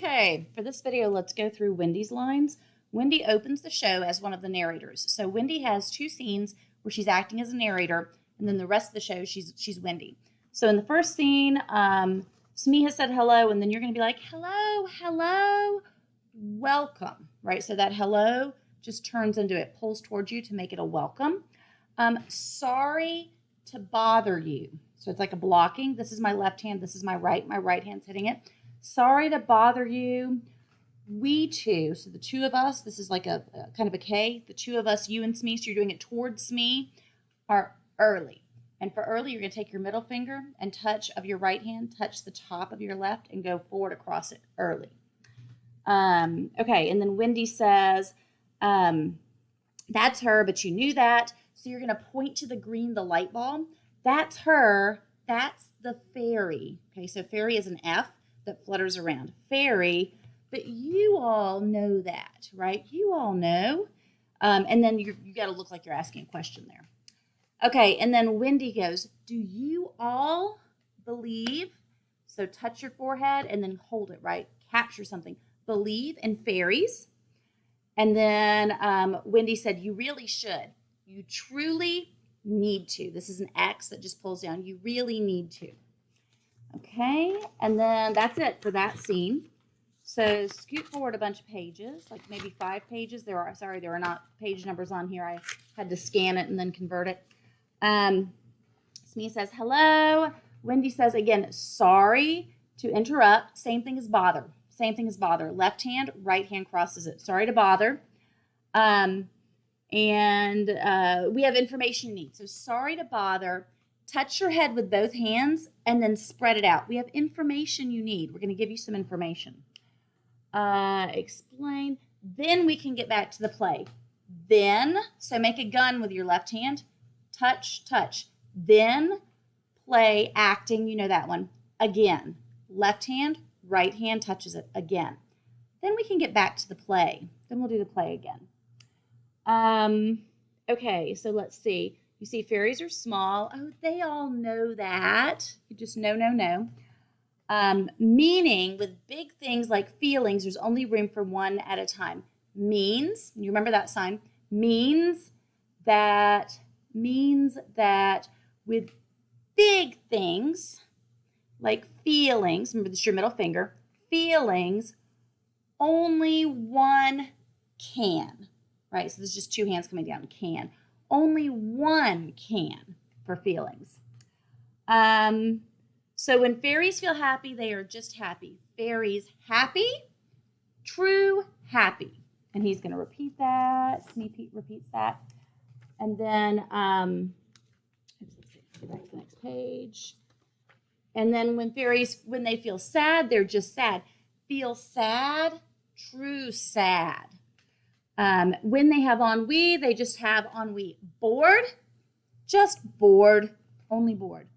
Okay, for this video, let's go through Wendy's lines. Wendy opens the show as one of the narrators. So Wendy has two scenes where she's acting as a narrator, and then the rest of the show, she's Wendy. So in the first scene, Smee has said hello, and then you're going to be like, hello, hello, welcome, right? So that hello just turns into it, pulls towards you to make it a welcome. Sorry to bother you. So it's like a blocking. This is my left hand. This is my right hand's hitting it. Sorry to bother you. We two, so the two of us, this is like a kind of a K. The two of us, you and Smee, so you're doing it towards Smee, are early. And for early, you're going to take your middle finger and touch of your right hand, touch the top of your left, and go forward across it early. Okay, and then Wendy says, that's her, but you knew that. So you're going to point to the green, the light bulb. That's her. That's the fairy. Okay, so fairy is an F that flutters around. Fairy, but you all know that, right? You all know. And then you got to look like you're asking a question there. Okay, and then Wendy goes, do you all believe? So touch your forehead and then hold it, right? Capture something. Believe in fairies. And then Wendy said, you really should. You truly need to. This is an X that just pulls down. You really need to. Okay, and then that's it for that scene. So scoot forward a bunch of pages, like maybe 5 pages. There are not page numbers on here. I had to scan it and then convert it. Smee says, hello. Wendy says, again, sorry to interrupt. Same thing as bother. Same thing as bother. Left hand, right hand crosses it. Sorry to bother. And we have information you need. So sorry to bother. Touch your head with both hands and then spread it out. We have information you need. We're going to give you some information. Explain. Then we can get back to the play. Then, so make a gun with your left hand. Touch, touch. Then play, acting. You know that one. Again. Left hand, right hand touches it again. Then we can get back to the play. Then we'll do the play again. Okay, so let's see. You see fairies are small. Oh, they all know that. You just know. Meaning with big things like feelings, there's only room for one at a time. Means, you remember that sign? Means that with big things like feelings, remember this is your middle finger, feelings, only one can, right? So there's just 2 hands coming down, can. Only one can for feelings. So when fairies feel happy, they are just happy. Fairies happy, true happy. And he's going to repeat that. Smee repeats that. And then, let's see, go back to the next page. And then when fairies, when they feel sad, they're just sad. Feel sad, true sad. When they have ennui, they just have ennui. Bored, just bored, only bored.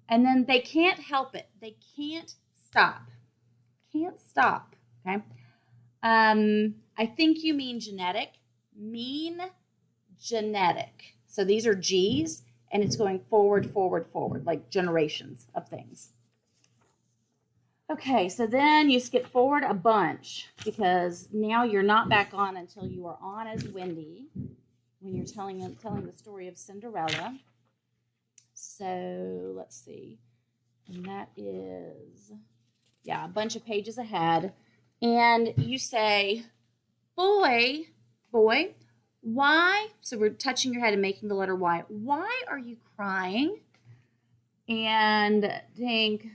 And then they can't help it. They can't stop. Can't stop, okay? I think you mean genetic. Mean genetic. So these are G's, and it's going forward, forward, forward, like generations of things. Okay, so then you skip forward a bunch because now you're not back on until you are on as Wendy when you're telling the story of Cinderella. So let's see. And that is, a bunch of pages ahead. And you say, boy, why? So we're touching your head and making the letter Y. Why are you crying? And Tink,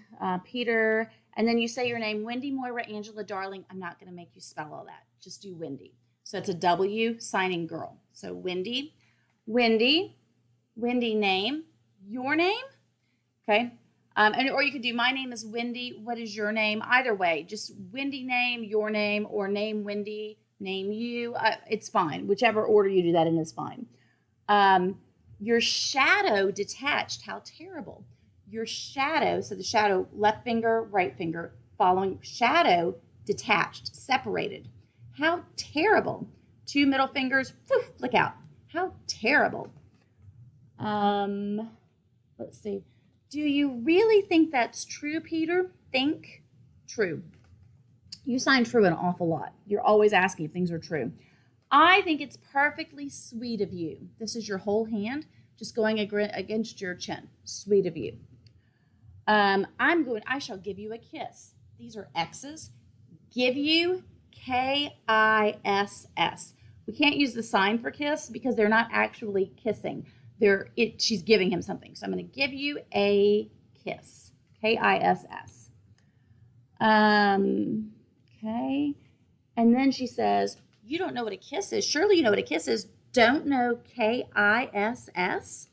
Peter, and then you say your name, Wendy, Moira, Angela, darling. I'm not going to make you spell all that. Just do Wendy. So it's a W, signing girl. So Wendy, name, your name, okay? Or you could do my name is Wendy. What is your name? Either way, just Wendy name, your name, or name Wendy, name you. It's fine. Whichever order you do that in is fine. Your shadow detached. How terrible. Your shadow, so the shadow, left finger, right finger, following shadow, detached, separated. How terrible. 2 middle fingers, woof, flick out. How terrible. Let's see. Do you really think that's true, Peter? Think. True. You sign true an awful lot. You're always asking if things are true. I think it's perfectly sweet of you. This is your whole hand just going against your chin. Sweet of you. I shall give you a kiss. These are X's. Give you, K-I-S-S. We can't use the sign for kiss because they're not actually kissing. She's giving him something. So I'm going to give you a kiss. K-I-S-S. Okay. And then she says, you don't know what a kiss is. Surely you know what a kiss is. Don't know K-I-S-S.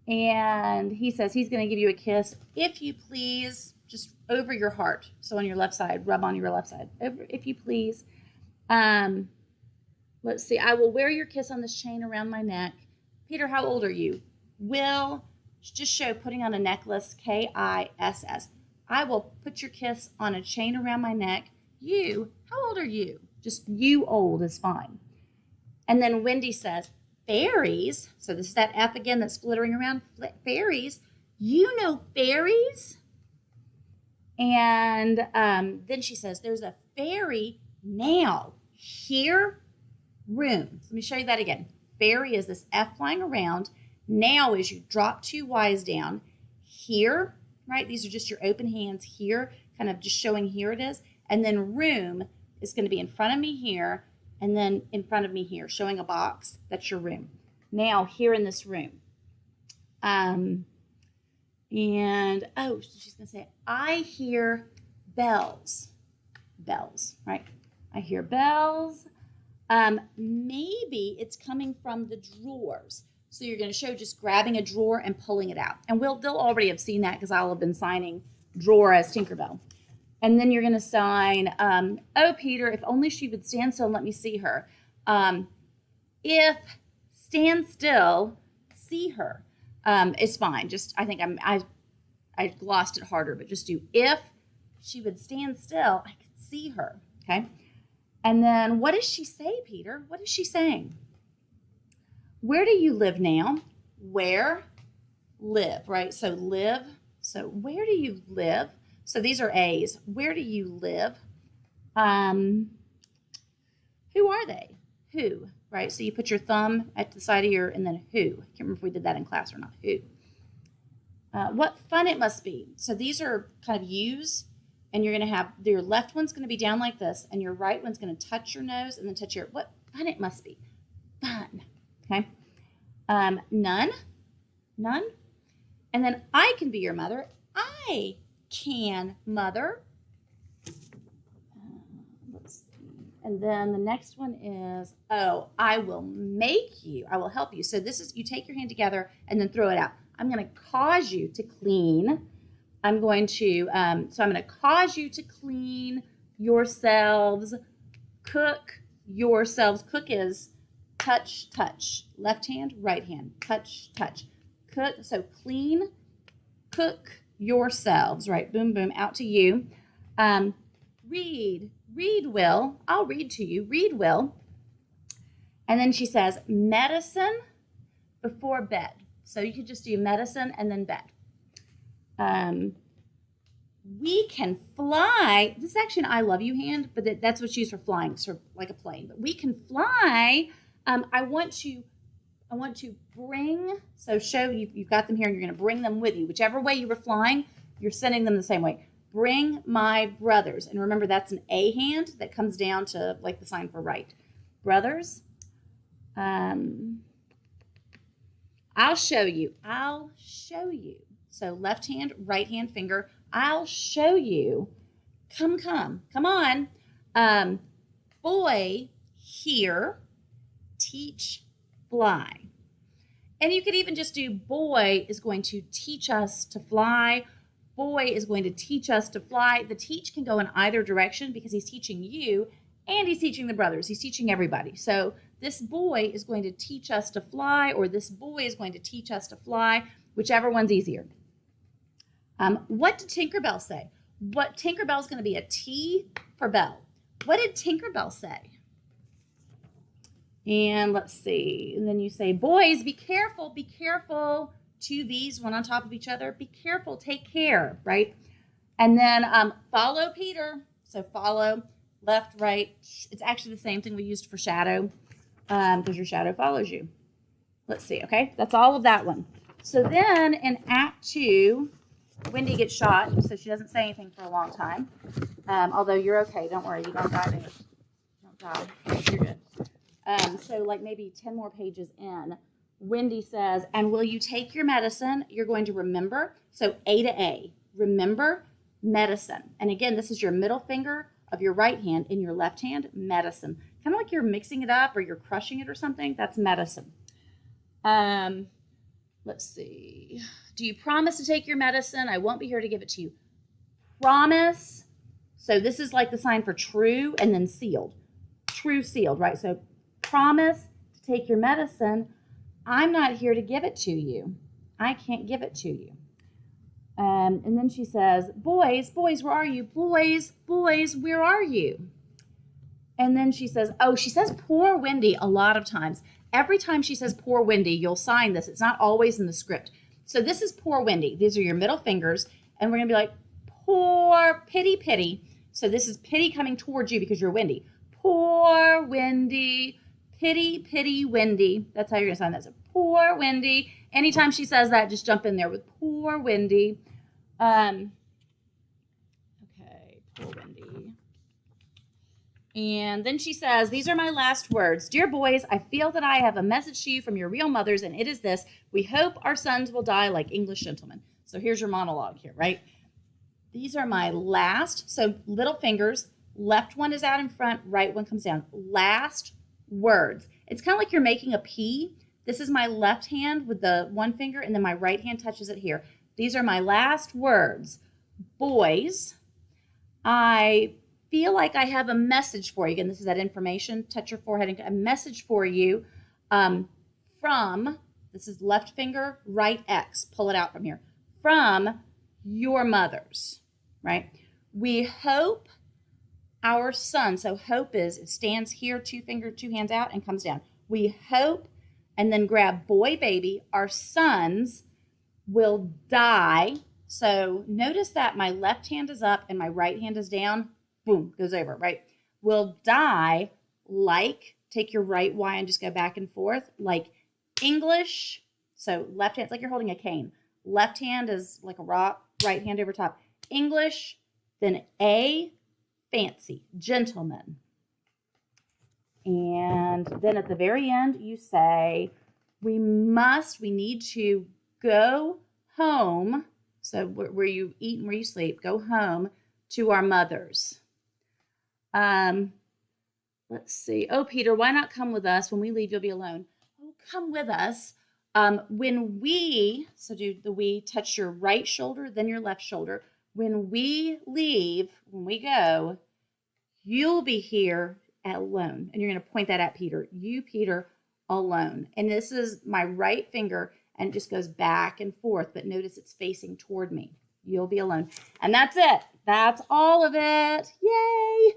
And he says he's going to give you a kiss, if you please, just over your heart. So on your left side, rub on your left side. Over, if you please. Let's see. I will wear your kiss on this chain around my neck. Peter, how old are you? Will just show putting on a necklace, K-I-S-S. I will put your kiss on a chain around my neck. You, how old are you? Just you old is fine. And then Wendy says, fairies. So this is that F again that's flittering around. Fairies. You know fairies? And then she says, there's a fairy now. Here, room. Let me show you that again. Fairy is this F flying around. Now is you drop 2 Y's down. Here, right? These are just your open hands here, kind of just showing here it is. And then room is going to be in front of me here, and then in front of me here, showing a box. That's your room. Now, here in this room. And, oh, she's going to say, I hear bells. Bells, right? I hear bells. Maybe it's coming from the drawers. So you're going to show just grabbing a drawer and pulling it out. And they'll already have seen that because I'll have been signing drawer as Tinkerbell. And then you're going to sign, oh, Peter, if only she would stand still and let me see her. If stand still, see her. It's fine. Just, I think I glossed it harder, but just do if she would stand still, I could see her. Okay. And then what does she say, Peter? What is she saying? Where do you live now? Where? Live, right? So live. So where do you live? So these are A's. Where do you live? Who are they? Who, right? So you put your thumb at the side of your, and then who. I can't remember if we did that in class or not. Who. What fun it must be. So these are kind of U's, and you're going to have, your left one's going to be down like this, and your right one's going to touch your nose and then touch your, what fun it must be. Fun. Okay. None. None. And then I can be your mother. I can, mother. Let's see. And then the next one is, oh, I will make you. I will help you. So this is, you take your hand together and then throw it out. I'm going to cause you to clean. I'm going to, so I'm going to cause you to clean yourselves, cook yourselves. Cook is touch, touch. Left hand, right hand. Touch, touch. Cook, so clean, cook yourselves, right? Boom, boom, out to you. Read will. I'll read to you. Read will. And then she says, medicine before bed. So you could just do medicine and then bed. We can fly. This is actually an I love you hand, but that's what's used for flying, sort of like a plane. But we can fly. I want to bring, so show you've got them here and you're going to bring them with you. Whichever way you were flying, you're sending them the same way. Bring my brothers. And remember, that's an A hand that comes down to like the sign for right. Brothers. I'll show you. I'll show you. So left hand, right hand finger. I'll show you. Come on. Boy, here, teach, fly. And you could even just do boy is going to teach us to fly. Boy is going to teach us to fly. The teach can go in either direction because he's teaching you and he's teaching the brothers. He's teaching everybody. So this boy is going to teach us to fly, or this boy is going to teach us to fly, whichever one's easier. What did Tinkerbell say? Tinkerbell is going to be a T for bell. What did Tinkerbell say? And let's see. And then you say, boys, be careful, be careful. 2 V's, one on top of each other. Be careful, take care, right? And then follow Peter. So follow, left, right. It's actually the same thing we used for shadow because your shadow follows you. Let's see, okay? That's all of that one. So then in Act 2, Wendy gets shot, so she doesn't say anything for a long time. Although you're okay. Don't worry. You don't die there. Don't die. You're good. So like maybe 10 more pages in, Wendy says, and will you take your medicine? You're going to remember. So A to A. Remember medicine. And again, this is your middle finger of your right hand. In your left hand, medicine. Kind of like you're mixing it up or you're crushing it or something. That's medicine. Let's see. Do you promise to take your medicine? I won't be here to give it to you. Promise. So this is like the sign for true and then sealed. True, sealed, right? So promise to take your medicine. I'm not here to give it to you. I can't give it to you. And then she says, boys, boys, where are you? Boys, boys, where are you? And then she says, oh, she says poor Wendy a lot of times. Every time she says poor Wendy, you'll sign this. It's not always in the script. So this is poor Wendy. These are your middle fingers. And we're going to be like, poor, pity, pity. So this is pity coming towards you because you're Wendy. Poor Wendy, pity, pity, Wendy. That's how you're going to sign that. So poor Wendy. Anytime she says that, just jump in there with poor Wendy. Okay, poor Wendy. And then she says, these are my last words. Dear boys, I feel that I have a message to you from your real mothers, and it is this. We hope our sons will die like English gentlemen. So here's your monologue here, right? These are my last, so little fingers. Left one is out in front, right one comes down. Last words. It's kind of like you're making a P. This is my left hand with the one finger, and then my right hand touches it here. These are my last words. Boys, I feel like I have a message for you. Again, this is that information. Touch your forehead. And a message for you from, this is left finger, right X. Pull it out from here. From your mothers, right? We hope our son, so hope is, it stands here, two hands out and comes down. We hope, and then grab boy, baby, our sons will die. So notice that my left hand is up and my right hand is down. Boom, goes over, right? Will die like, take your right Y and just go back and forth, like English. So left hand, it's like you're holding a cane. Left hand is like a rock, right hand over top. English, then A, fancy, gentleman. And then at the very end, you say, we need to go home. So where you eat and where you sleep, go home to our mothers. Let's see. Oh, Peter, why not come with us? When we leave, you'll be alone. Oh, come with us. When we, so do the we, touch your right shoulder, then your left shoulder. When we leave, when we go, you'll be here alone. And you're going to point that at Peter. You, Peter, alone. And this is my right finger, and it just goes back and forth. But notice it's facing toward me. You'll be alone. And that's it. That's all of it. Yay!